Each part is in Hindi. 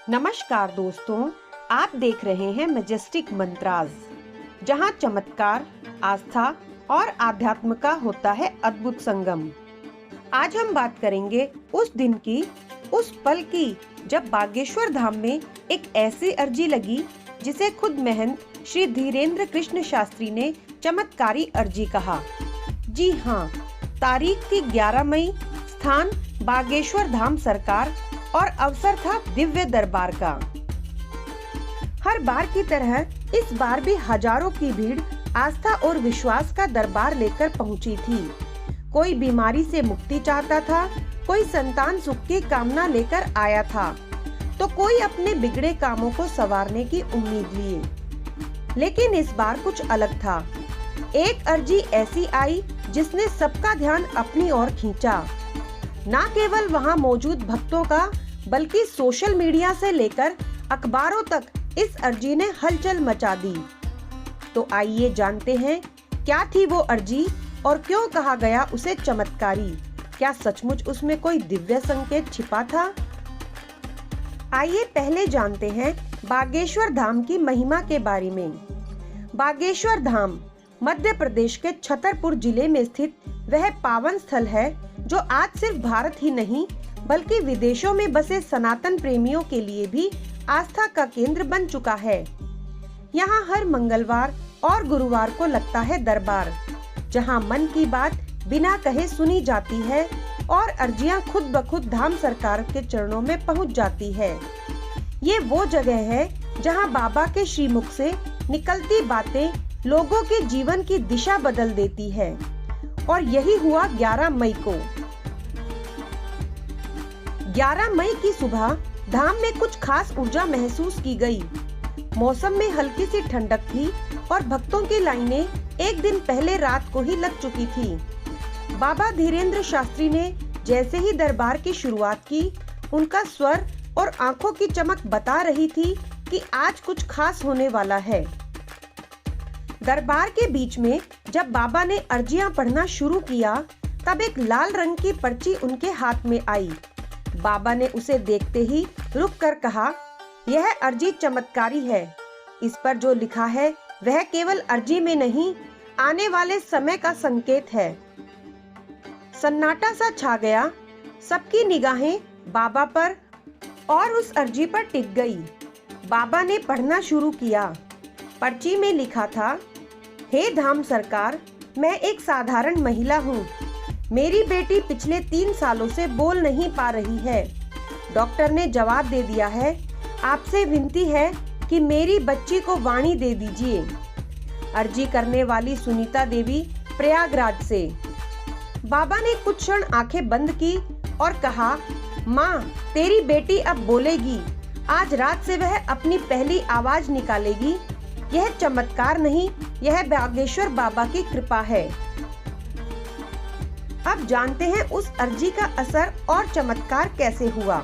नमस्कार दोस्तों, आप देख रहे हैं मैजेस्टिक मंत्रास, जहां चमत्कार, आस्था और आध्यात्म का होता है अद्भुत संगम। आज हम बात करेंगे उस दिन की, उस पल की जब बागेश्वर धाम में एक ऐसी अर्जी लगी जिसे खुद महंत श्री धीरेन्द्र कृष्ण शास्त्री ने चमत्कारी अर्जी कहा। जी हाँ, तारीख थी 11 मई, स्थान बागेश्वर धाम सरकार और अवसर था दिव्य दरबार का। हर बार की तरह इस बार भी हजारों की भीड़ आस्था और विश्वास का दरबार लेकर पहुंची थी। कोई बीमारी से मुक्ति चाहता था, कोई संतान सुख की कामना लेकर आया था, तो कोई अपने बिगड़े कामों को संवारने की उम्मीद लिए। लेकिन इस बार कुछ अलग था। एक अर्जी ऐसी आई जिसने सबका ध्यान अपनी ओर खींचा। न केवल वहां मौजूद भक्तों का, बल्कि सोशल मीडिया से लेकर अखबारों तक इस अर्जी ने हलचल मचा दी। तो आइए जानते हैं क्या थी वो अर्जी और क्यों कहा गया उसे चमत्कारी। क्या सचमुच उसमें कोई दिव्य संकेत छिपा था? आइए पहले जानते हैं बागेश्वर धाम की महिमा के बारे में। बागेश्वर धाम मध्य प्रदेश के छतरपुर जिले में स्थित वह पावन स्थल है जो आज सिर्फ भारत ही नहीं बल्कि विदेशों में बसे सनातन प्रेमियों के लिए भी आस्था का केंद्र बन चुका है। यहाँ हर मंगलवार और गुरुवार को लगता है दरबार, जहाँ मन की बात बिना कहे सुनी जाती है और अर्जियां खुद ब खुद धाम सरकार के चरणों में पहुँच जाती है। ये वो जगह है जहाँ बाबा के श्रीमुख से निकलती बातें लोगों के जीवन की दिशा बदल देती है। और यही हुआ 11 मई को। 11 मई की सुबह धाम में कुछ खास ऊर्जा महसूस की गई। मौसम में हल्की सी ठंडक थी और भक्तों की लाइनें एक दिन पहले रात को ही लग चुकी थी। बाबा धीरेन्द्र शास्त्री ने जैसे ही दरबार की शुरुआत की, उनका स्वर और आंखों की चमक बता रही थी कि आज कुछ खास होने वाला है। दरबार के बीच में जब बाबा ने अर्जियां पढ़ना शुरू किया, तब एक लाल रंग की पर्ची उनके हाथ में आई। बाबा ने उसे देखते ही रुक कर कहा, यह अर्जी चमत्कारी है। इस पर जो लिखा है वह केवल अर्जी में नहीं, आने वाले समय का संकेत है। सन्नाटा सा छा गया, सबकी निगाहें बाबा पर और उस अर्जी पर टिक गई। बाबा ने पढ़ना शुरू किया। पर्ची में लिखा था, हे धाम सरकार, मैं एक साधारण महिला हूँ। मेरी बेटी पिछले 3 सालों से बोल नहीं पा रही है। डॉक्टर ने जवाब दे दिया है। आपसे विनती है कि मेरी बच्ची को वाणी दे दीजिए। अर्जी करने वाली सुनीता देवी, प्रयागराज से। बाबा ने कुछ क्षण आंखें बंद की और कहा, माँ, तेरी बेटी अब बोलेगी। आज रात से वह अपनी पहली आवाज निकालेगी। यह चमत्कार नहीं, यह बागेश्वर बाबा की कृपा है। अब जानते हैं उस अर्जी का असर और चमत्कार कैसे हुआ।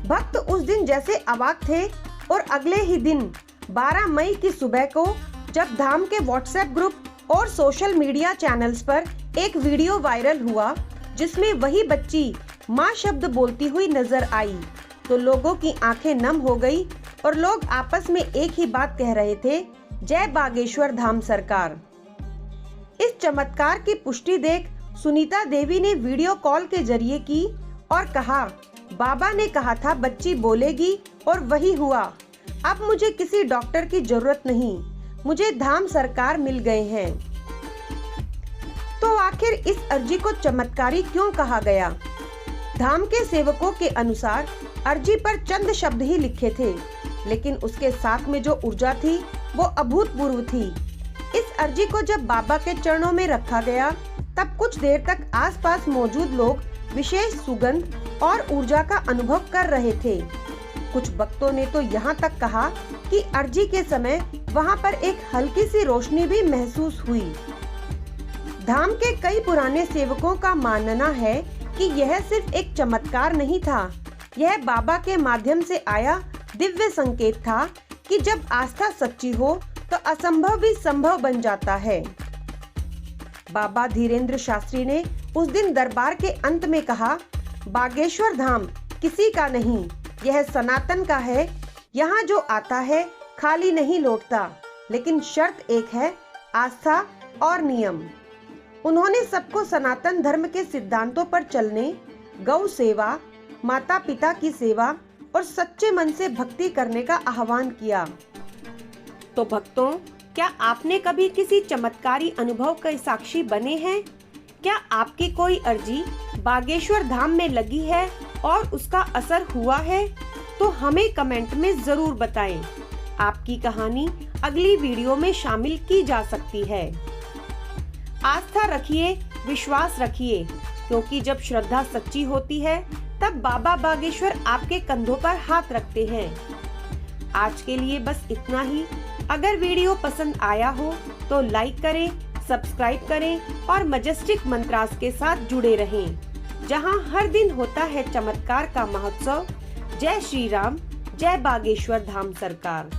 भक्त उस दिन जैसे अवाक थे और अगले ही दिन 12 मई की सुबह को जब धाम के व्हाट्सएप ग्रुप और सोशल मीडिया चैनल्स पर एक वीडियो वायरल हुआ जिसमें वही बच्ची माँ शब्द बोलती हुई नजर आई, तो लोगों की आंखें नम हो गई और लोग आपस में एक ही बात कह रहे थे, जय बागेश्वर धाम सरकार। इस चमत्कार की पुष्टि देख सुनीता देवी ने वीडियो कॉल के जरिए की और कहा, बाबा ने कहा था बच्ची बोलेगी और वही हुआ। अब मुझे किसी डॉक्टर की जरूरत नहीं, मुझे धाम सरकार मिल गए हैं। तो आखिर इस अर्जी को चमत्कारी क्यों कहा गया? धाम के सेवकों के अनुसार अर्जी पर चंद शब्द ही लिखे थे, लेकिन उसके साथ में जो ऊर्जा थी वो अभूतपूर्व थी। इस अर्जी को जब बाबा के चरणों में रखा गया, तब कुछ देर तक आसपास मौजूद लोग विशेष सुगंध और ऊर्जा का अनुभव कर रहे थे। कुछ भक्तों ने तो यहाँ तक कहा कि अर्जी के समय वहाँ पर एक हल्की सी रोशनी भी महसूस हुई। धाम के कई पुराने सेवकों का मानना है कि यह सिर्फ एक चमत्कार नहीं था, यह बाबा के माध्यम से आया दिव्य संकेत था कि जब आस्था सच्ची हो तो असंभव भी संभव बन जाता है। बाबा धीरेन्द्र शास्त्री ने उस दिन दरबार के अंत में कहा, बागेश्वर धाम किसी का नहीं, यह सनातन का है। यहाँ जो आता है खाली नहीं लौटता, लेकिन शर्त एक है, आस्था और नियम। उन्होंने सबको सनातन धर्म के सिद्धांतों पर चलने, गौ सेवा, माता पिता की सेवा और सच्चे मन से भक्ति करने का आह्वान किया। तो भक्तों, क्या आपने कभी किसी चमत्कारी अनुभव के साक्षी बने हैं? क्या आपकी कोई अर्जी बागेश्वर धाम में लगी है और उसका असर हुआ है? तो हमें कमेंट में जरूर बताएं। आपकी कहानी अगली वीडियो में शामिल की जा सकती है। आस्था रखिए, विश्वास रखिए, क्योंकि जब श्रद्धा सच्ची होती है तब बाबा बागेश्वर आपके कंधों पर हाथ रखते हैं। आज के लिए बस इतना ही। अगर वीडियो पसंद आया हो तो लाइक करें, सब्सक्राइब करें और मजेस्टिक मंत्रास के साथ जुड़े रहें, जहां हर दिन होता है चमत्कार का महोत्सव। जय श्री राम, जय बागेश्वर धाम सरकार।